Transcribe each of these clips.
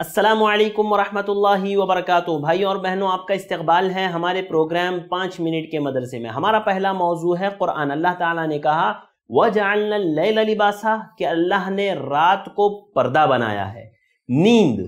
السلام علیکم ورحمۃ اللہ وبرکاتہ۔ بھائی اور بہنوں، آپ کا استقبال ہے ہمارے پروگرام 5 منٹ کے مدرسے میں۔ ہمارا پہلا موضوع ہے قرآن۔ اللہ تعالیٰ نے کہا وَجَعَلْنَا اللَّيْلَ لِبَاسًا کہ اللہ نے رات کو پردہ بنایا ہے۔ نیند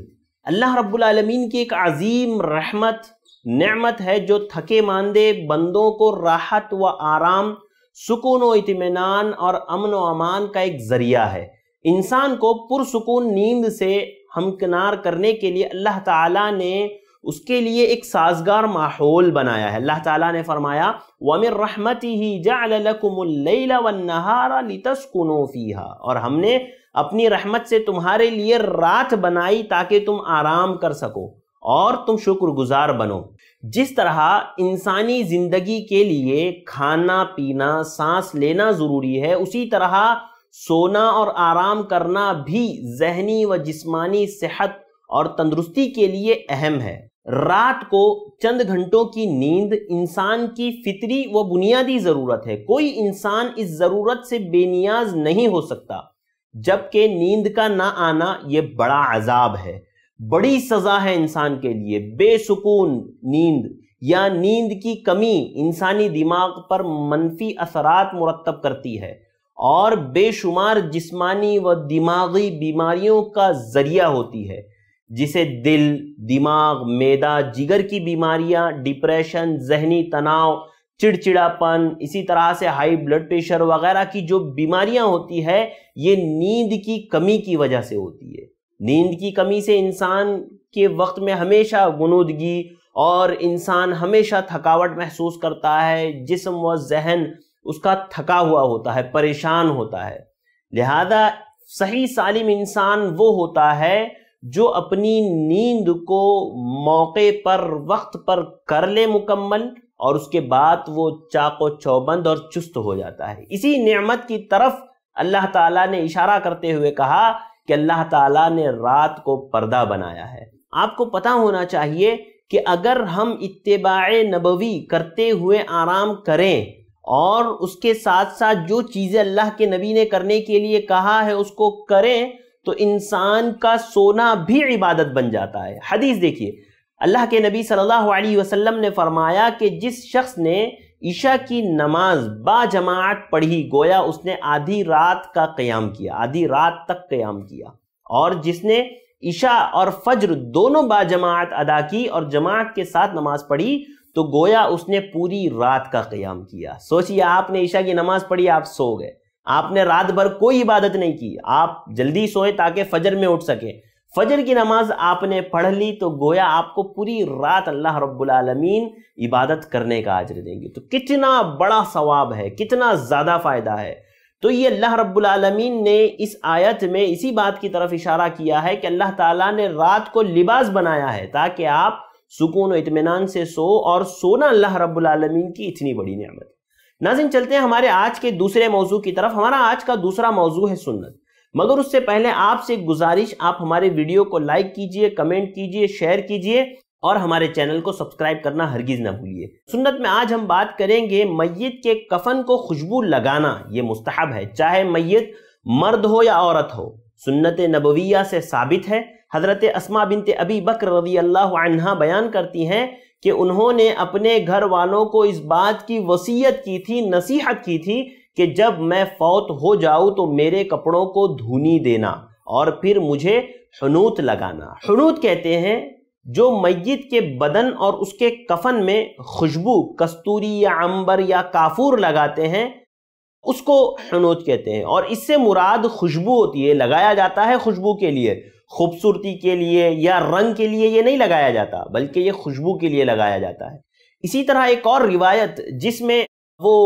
اللہ رب العالمین کی ایک عظیم رحمت نعمت ہے جو تھکے ماندے بندوں کو راحت و آرام، سکون و اطمینان اور امن و امان کا ایک ذریعہ ہے۔ انسان کو پرسکون نیند سے ہمکنار کرنے کے لیے اللہ تعالیٰ نے اس کے لیے ایک سازگار ماحول بنایا ہے۔ اللہ تعالیٰ نے فرمایا وَمِن رَحْمَتِهِ جَعْلَ لَكُمُ اللَّيْلَ وَالنَّهَارَ لِتَسْكُنُوا فِيهَا اور ہم نے اپنی رحمت سے تمہارے لیے رات بنائی تاکہ تم آرام کر سکو اور تم شکر گزار بنو۔ جس طرح انسانی زندگی کے لیے کھانا پینا سانس لینا ضروری ہے، اسی طرح سونا اور آرام کرنا بھی ذہنی و جسمانی صحت اور تندرستی کے لیے اہم ہے۔ رات کو چند گھنٹوں کی نیند انسان کی فطری و بنیادی ضرورت ہے۔ کوئی انسان اس ضرورت سے بے نیاز نہیں ہو سکتا، جبکہ نیند کا نہ آنا یہ بڑا عذاب ہے، بڑی سزا ہے انسان کے لیے۔ بے سکون نیند یا نیند کی کمی انسانی دماغ پر منفی اثرات مرتب کرتی ہے اور بے شمار جسمانی و دماغی بیماریوں کا ذریعہ ہوتی ہے، جسے دل، دماغ، معدہ، جگر کی بیماریاں، ڈپریشن، ذہنی تناؤ، چڑچڑاپن، اسی طرح سے ہائی بلڈ پریشر وغیرہ کی جو بیماریاں ہوتی ہے یہ نیند کی کمی کی وجہ سے ہوتی ہے۔ نیند کی کمی سے انسان کے وقت میں ہمیشہ غنودگی اور انسان ہمیشہ تھکاوٹ محسوس کرتا ہے، جسم و ذہن اس کا تھکا ہوا ہوتا ہے، پریشان ہوتا ہے۔ لہذا صحیح سالم انسان وہ ہوتا ہے جو اپنی نیند کو موقع پر وقت پر کر لے مکمل، اور اس کے بعد وہ چاق و چوبند اور چست ہو جاتا ہے۔ اسی نعمت کی طرف اللہ تعالیٰ نے اشارہ کرتے ہوئے کہا کہ اللہ تعالیٰ نے رات کو پردہ بنایا ہے۔ آپ کو پتہ ہونا چاہیے کہ اگر ہم اتباع نبوی کرتے ہوئے آرام کریں اور اس کے ساتھ ساتھ جو چیزیں اللہ کے نبی نے کرنے کے لیے کہا ہے اس کو کریں تو انسان کا سونا بھی عبادت بن جاتا ہے۔ حدیث دیکھیے، اللہ کے نبی صلی اللہ علیہ وسلم نے فرمایا کہ جس شخص نے عشاء کی نماز با جماعت پڑھی گویا اس نے آدھی رات کا قیام کیا، آدھی رات تک قیام کیا، اور جس نے عشاء اور فجر دونوں با جماعت ادا کی اور جماعت کے ساتھ نماز پڑھی تو گویا اس نے پوری رات کا قیام کیا۔ سوچئے آپ نے عشاء کی نماز پڑھی، آپ سو گئے، آپ نے رات بھر کوئی عبادت نہیں کی، آپ جلدی سوئے تاکہ فجر میں اٹھ سکیں، فجر کی نماز آپ نے پڑھ لی تو گویا آپ کو پوری رات اللہ رب العالمین عبادت کرنے کا اجر دیں گے۔ تو کتنا بڑا ثواب ہے، کتنا زیادہ فائدہ ہے۔ تو یہ اللہ رب العالمین نے اس آیت میں اسی بات کی طرف اشارہ کیا ہے کہ اللہ تعالیٰ نے رات کو لباس بنایا ہے تاکہ آپ سکون و اطمینان سے سو، اور سونا اللہ رب العالمین کی اتنی بڑی نعمت۔ ناظرین، چلتے ہیں ہمارے آج کے دوسرے موضوع کی طرف۔ ہمارا آج کا دوسرا موضوع ہے سنت، مگر اس سے پہلے آپ سے گزارش، آپ ہمارے ویڈیو کو لائک کیجئے، کمنٹ کیجئے، شیئر کیجئے اور ہمارے چینل کو سبسکرائب کرنا ہرگز نہ بھولیے۔ سنت میں آج ہم بات کریں گے میت کے کفن کو خوشبو لگانا، یہ مستحب ہے، چاہے میت مرد ہو یا عورت ہو۔ سنت نبویہ سے ثابت ہے۔ حضرت اسماء بنت ابی بکر رضی اللہ عنہا بیان کرتی ہیں کہ انہوں نے اپنے گھر والوں کو اس بات کی وصیت کی تھی، نصیحت کی تھی کہ جب میں فوت ہو جاؤں تو میرے کپڑوں کو دھونی دینا اور پھر مجھے حنوت لگانا۔ حنوت کہتے ہیں جو میت کے بدن اور اس کے کفن میں خوشبو کستوری یا عنبر یا کافور لگاتے ہیں، اس کو حنوت کہتے ہیں، اور اس سے مراد خوشبو ہوتی ہے۔ لگایا جاتا ہے خوشبو کے لیے، خوبصورتی کے لیے یا رنگ کے لیے یہ نہیں لگایا جاتا، بلکہ یہ خوشبو کے لیے لگایا جاتا ہے۔ اسی طرح ایک اور روایت جس میں وہ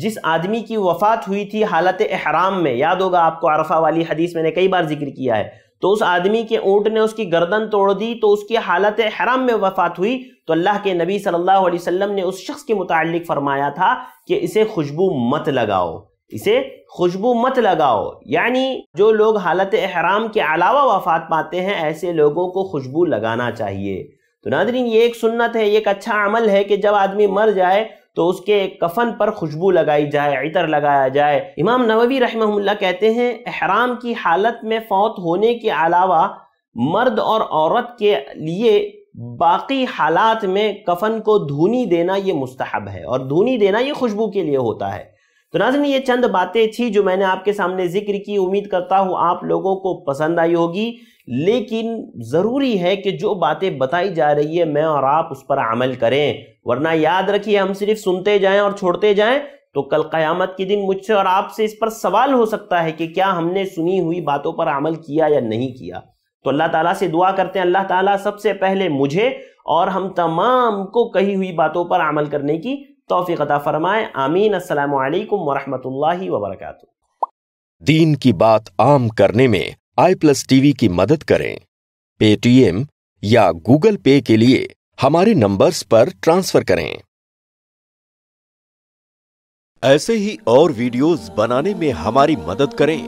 جس آدمی کی وفات ہوئی تھی حالت احرام میں، یاد ہوگا آپ کو عرفہ والی حدیث میں نے کئی بار ذکر کیا ہے، تو اس آدمی کے اونٹ نے اس کی گردن توڑ دی تو اس کی حالت احرام میں وفات ہوئی، تو اللہ کے نبی صلی اللہ علیہ وسلم نے اس شخص کے متعلق فرمایا تھا کہ اسے خوشبو مت لگاؤ، اسے خوشبو مت لگاؤ، یعنی جو لوگ حالت احرام کے علاوہ وفات پاتے ہیں ایسے لوگوں کو خوشبو لگانا چاہیے۔ تو ناظرین، یہ ایک سنت ہے، یہ ایک اچھا عمل ہے کہ جب آدمی مر جائے تو اس کے کفن پر خوشبو لگائی جائے، عطر لگایا جائے۔ امام نووی رحمہ اللہ کہتے ہیں احرام کی حالت میں فوت ہونے کے علاوہ مرد اور عورت کے لیے باقی حالات میں کفن کو دھونی دینا یہ مستحب ہے، اور دھونی دینا یہ خوشبو کے لیے ہوتا ہے۔ تو ناظرین، یہ چند باتیں تھی جو میں نے آپ کے سامنے ذکر کی، امید کرتا ہوں آپ لوگوں کو پسند آئی ہوگی، لیکن ضروری ہے کہ جو باتیں بتائی جا رہی ہے میں اور آپ اس پر عمل کریں، ورنہ یاد رکھیے ہم صرف سنتے جائیں اور چھوڑتے جائیں تو کل قیامت کے دن مجھ سے اور آپ سے اس پر سوال ہو سکتا ہے کہ کیا ہم نے سنی ہوئی باتوں پر عمل کیا یا نہیں کیا۔ تو اللہ تعالیٰ سے دعا کرتے ہیں اللہ تعالیٰ سب سے پہلے مجھے اور ہم تمام کو کہی ہوئی باتوں پر عمل کرنے کی توفیق عطا فرمائے، آمین۔ السلام علیکم ورحمۃ اللہ وبرکاتہ۔ دین کی بات عام کرنے میں i+TV کی مدد کریں۔ پے ٹی ایم یا گوگل پے کے لیے ہمارے نمبرز پر ٹرانسفر کریں۔ ایسے ہی اور ویڈیوز بنانے میں ہماری مدد کریں۔